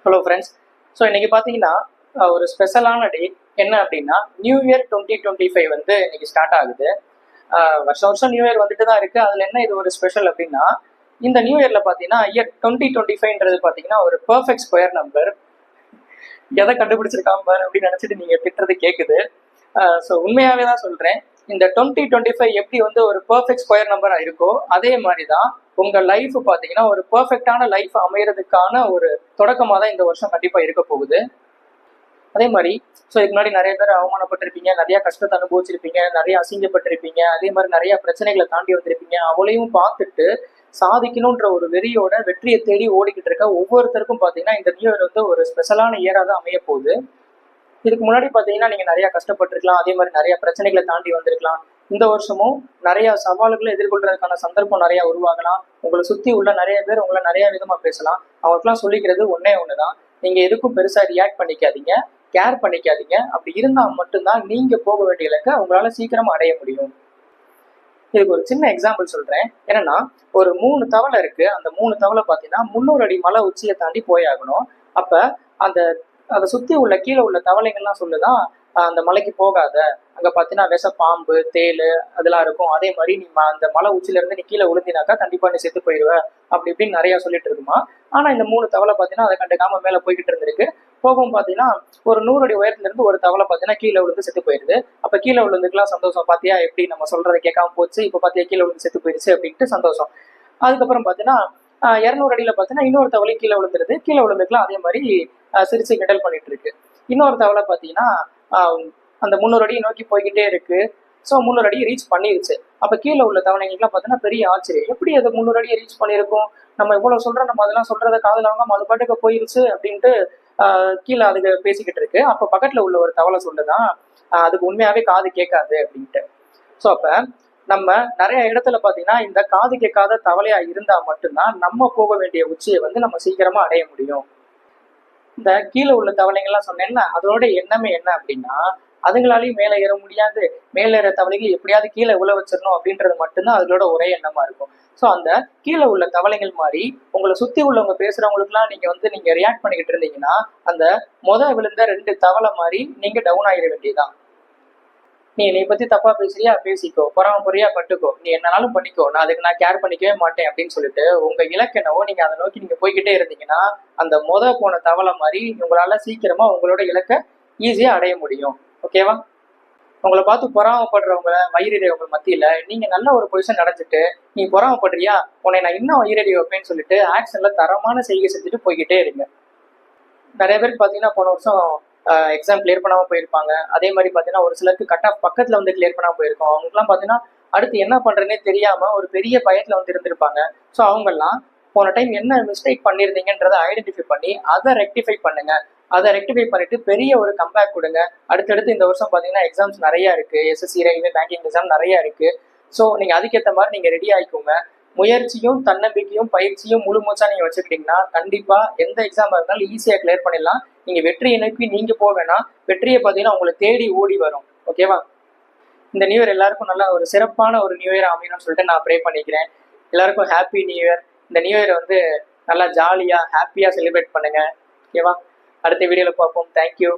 Hello friends. So இன்னைக்கு பார்த்தீங்கன்னா ஒரு ஸ்பெஷலான டே. என்ன அப்படின்னா நியூ இயர் 2025 வந்து இன்னைக்கு ஸ்டார்ட் ஆகுது. வருஷம் வருஷம் நியூ இயர் வந்துட்டு தான் இருக்கு. அதில் என்ன இது ஒரு ஸ்பெஷல் அப்படின்னா, இந்த நியூ இயர்ல பார்த்தீங்கன்னா இயர் 2025ன்றது பார்த்தீங்கன்னா ஒரு பர்ஃபெக்ட் ஸ்கொயர் நம்பர். எதை கண்டுபிடிச்சிருக்காம பாரு அப்படின்னு நினச்சிட்டு நீங்கள் திட்டுறது கேட்குது. ஸோ உண்மையாகவே தான் சொல்கிறேன். இந்த 2025 எப்படி வந்து ஒரு பர்ஃபெக்ட் ஸ்கொயர் நம்பராக இருக்கோ அதே மாதிரி தான் உங்கள் லைஃப் பார்த்தீங்கன்னா ஒரு பர்ஃபெக்டான லைஃப் அமையறதுக்கான ஒரு தொடக்கமாக தான் இந்த வருஷம் கண்டிப்பாக இருக்க போகுது. அதே மாதிரி இதுக்கு முன்னாடி நிறைய பேர் அவமானப்பட்டிருப்பீங்க, நிறைய கஷ்டத்தை அனுபவிச்சிருப்பீங்க, நிறைய அசிங்கப்பட்டிருப்பீங்க, அதே மாதிரி நிறைய பிரச்சனைகளை தாண்டி வந்திருப்பீங்க. அவளையும் பார்த்துட்டு சாதிக்கணுன்ற ஒரு வெறியோட வெற்றியை தேடி ஓடிக்கிட்டு இருக்க ஒவ்வொருத்தருக்கும் பார்த்தீங்கன்னா இந்த நியூ இயர் வந்து ஒரு ஸ்பெஷலான இயராக தான் அமைய போகுது. இதுக்கு முன்னாடி பார்த்தீங்கன்னா நீங்கள் நிறைய கஷ்டப்பட்டிருக்கலாம், அதே மாதிரி நிறைய பிரச்சனைகளை தாண்டி வந்திருக்கலாம். இந்த வருஷமும் நிறைய சவால்களை எதிர்கொள்றதுக்கான சந்தர்ப்பம் நிறைய உருவாகலாம். உங்களை சுற்றி உள்ள நிறைய பேர் உங்களை நிறைய விதமாக பேசலாம். அவங்களுக்குலாம் சொல்லிக்கிறது ஒன்னே ஒன்று தான், நீங்கள் எதுக்கும் பெருசாக ரியாக்ட் பண்ணிக்காதீங்க, கேர் பண்ணிக்காதீங்க. அப்படி இருந்தால் மட்டும்தான் நீங்கள் போக வேண்டிய இலக்கை உங்களால சீக்கிரமா அடைய முடியும். இதுக்கு ஒரு சின்ன எக்ஸாம்பிள் சொல்றேன். என்னன்னா, ஒரு 3 தவளை இருக்கு. அந்த 3 தவளை பார்த்தீங்கன்னா 300 அடி மலை உச்சியை தாண்டி போயாகணும். அப்ப அந்த அதை சுத்தி உள்ள கீழே உள்ள தவளைகள்லாம் சொல்லுதான், அந்த மலைக்கு போகாத, அங்க பாத்தீங்கன்னா விஷ பாம்பு, தேளு அதெல்லாம் இருக்கும். அதே மாதிரி நீ அந்த மலை உச்சில இருந்து நீ கீழே விழுந்தினாக்கா கண்டிப்பா நீ செத்து போயிடுவ, அப்படி இப்படின்னு நிறைய சொல்லிட்டு இருக்குமா. ஆனா இந்த 3 தவளை பாத்தீங்கன்னா அதை கண்டுக்காம மேல போய்கிட்டு இருந்திருக்கு. போகவும் பாத்தீங்கன்னா ஒரு 100 அடி உயரத்துல இருந்து ஒரு தவளை பாத்தீங்கன்னா கீழே விழுந்து செத்து போயிருது. அப்ப கீழே விழுந்துக்கலாம் சந்தோஷம், பாத்தியா எப்படி நம்ம சொல்றதை கேட்காம போச்சு, இப்ப பாத்தியா கீழே விழுந்து செத்து போயிருச்சு அப்படின்ட்டு சந்தோஷம். அதுக்கப்புறம் பாத்தீங்கன்னா 200 அடியில பாத்தீங்கன்னா இன்னொரு தவளை கீழே விழுந்துருது. கீழே விழுந்துக்கலாம் அதே மாதிரி சிரிச்சு கிண்டல் பண்ணிட்டு இருக்கு. இன்னொரு தவளை பாத்தீங்கன்னா அந்த 300 அடியை நோக்கி போய்கிட்டே இருக்கு. ஸோ 300 அடியை ரீச் பண்ணிருச்சு. அப்ப கீழே உள்ள தவளைங்களுக்குலாம் பார்த்தீங்கன்னா பெரிய ஆச்சரியம், எப்படி அது 300 அடியை ரீச் பண்ணியிருக்கும், நம்ம இவ்வளவு சொல்றோம், நம்ம அதெல்லாம் சொல்றதை காதுல வாங்காம அது பாட்டுக்கு போயிருச்சு அப்படின்ட்டு கீழே அதுக்கு பேசிக்கிட்டு இருக்கு. அப்ப பக்கத்துல உள்ள ஒரு தவளை சொல்லுதான், அதுக்கு உண்மையாவே காது கேட்காது அப்படின்ட்டு. ஸோ அப்ப நம்ம நிறைய இடத்துல பாத்தீங்கன்னா இந்த காது கேட்காத தவளையா இருந்தா மட்டும்தான் நம்ம போக வேண்டிய உச்சியை வந்து நம்ம சீக்கிரமா அடைய முடியும். இந்த கீழே உள்ள தவளைங்கள்லாம் சொன்னேன்னா அதோட எண்ணமே என்ன அப்படின்னா, அதுங்களாலையும் மேலே ஏற முடியாது, மேலே ஏற தவளைகள் எப்படியாவது கீழே உள்ள வச்சிடணும் அப்படின்றது மட்டும்தான் அதுகளோட ஒரே எண்ணமா இருக்கும். ஸோ அந்த கீழே உள்ள தவளைகள் மாதிரி உங்களை சுத்தி உள்ளவங்க பேசுறவங்களுக்குலாம் நீங்க ரியாக்ட் பண்ணிக்கிட்டு இருந்தீங்கன்னா அந்த விழுந்த 2 தவளை மாதிரி நீங்க டவுன் ஆகிட வேண்டியதுதான். நீ என்னை பத்தி தப்பா பேசுறியா, பேசிக்கோ, பொறாம பட்டுக்கோ, நீ என்னாலும் பண்ணிக்கோ, நான் கேர் பண்ணிக்கவே மாட்டேன் அப்படின்னு சொல்லிட்டு உங்க இலக்கு என்னவோ நீங்க அதை நோக்கி நீங்க போய்கிட்டே இருந்தீங்கன்னா அந்த போன தவளை மாதிரி உங்களால சீக்கிரமா உங்களோட இலக்கை ஈஸியா அடைய முடியும். ஓகேவா? உங்களை பார்த்து பொறாமப்படுறவங்க வயிறறியவங்க மத்தியில நீங்க நல்ல ஒரு பொசிஷன் அடைஞ்சிட்டு நீ பொறாமப்படுறியா, உன்னை நான் இன்னும் வயிறறி வைப்பேன்னு சொல்லிட்டு ஆக்ஷன்ல தரமான செய்கை செஞ்சுட்டு போய்கிட்டே இருங்க. நிறைய பேருக்கு பாத்தீங்கன்னா போன வருஷம் எக்ஸாம் கிளியர் பண்ணாமல் போயிருப்பாங்க. அதே மாதிரி பார்த்தீங்கன்னா ஒரு சிலருக்கு கட் ஆஃப் பக்கத்தில் வந்து கிளியர் பண்ணாமல் போயிருக்கோம். அவங்களுக்குலாம் பார்த்தீங்கன்னா அடுத்து என்ன பண்ணுறேன்னே தெரியாமல் ஒரு பெரிய பயத்தில் வந்து இருந்திருப்பாங்க. ஸோ அவங்கெல்லாம் போன டைம் என்ன மிஸ்டேக் பண்ணியிருந்தீங்கன்றதை ஐடென்டிஃபை பண்ணி அதை ரெக்டிஃபை பண்ணுங்க. அதை ரெக்டிஃபை பண்ணிட்டு பெரிய ஒரு கம்பேக் கொடுங்க. அடுத்தடுத்து இந்த வருஷம் பார்த்தீங்கன்னா எக்ஸாம்ஸ் நிறையா இருக்குது, எஸ்எஸ்சி ரயில்வே பேங்கிங் எக்ஸாம் நிறையா இருக்குது. ஸோ நீங்கள் அதுக்கேற்ற மாதிரி நீங்கள் ரெடி ஆகிக்கோங்க. முயற்சியும் தன்னம்பிக்கையும் பயிற்சியும் முழு மூச்சா நீங்க வச்சுக்கிட்டீங்கன்னா கண்டிப்பா எந்த எக்ஸாம் இருந்தாலும் ஈஸியா கிளியர் பண்ணிடலாம். நீங்க வெற்றியை நோக்கி நீங்க போக வேணாம், வெற்றியை பார்த்தீங்கன்னா உங்களை தேடி ஓடி வரும். ஓகேவா? இந்த நியூ இயர் எல்லாருக்கும் நல்ல ஒரு சிறப்பான ஒரு நியூ இயர் அமையணும்னு சொல்லிட்டு நான் ப்ரே பண்ணிக்கிறேன். எல்லாருக்கும் ஹாப்பி நியூ இயர். இந்த நியூ இயர் வந்து நல்லா ஜாலியா ஹாப்பியா செலிப்ரேட் பண்ணுங்க. ஓகேவா? அடுத்த வீடியோல பார்ப்போம். தேங்க்யூ.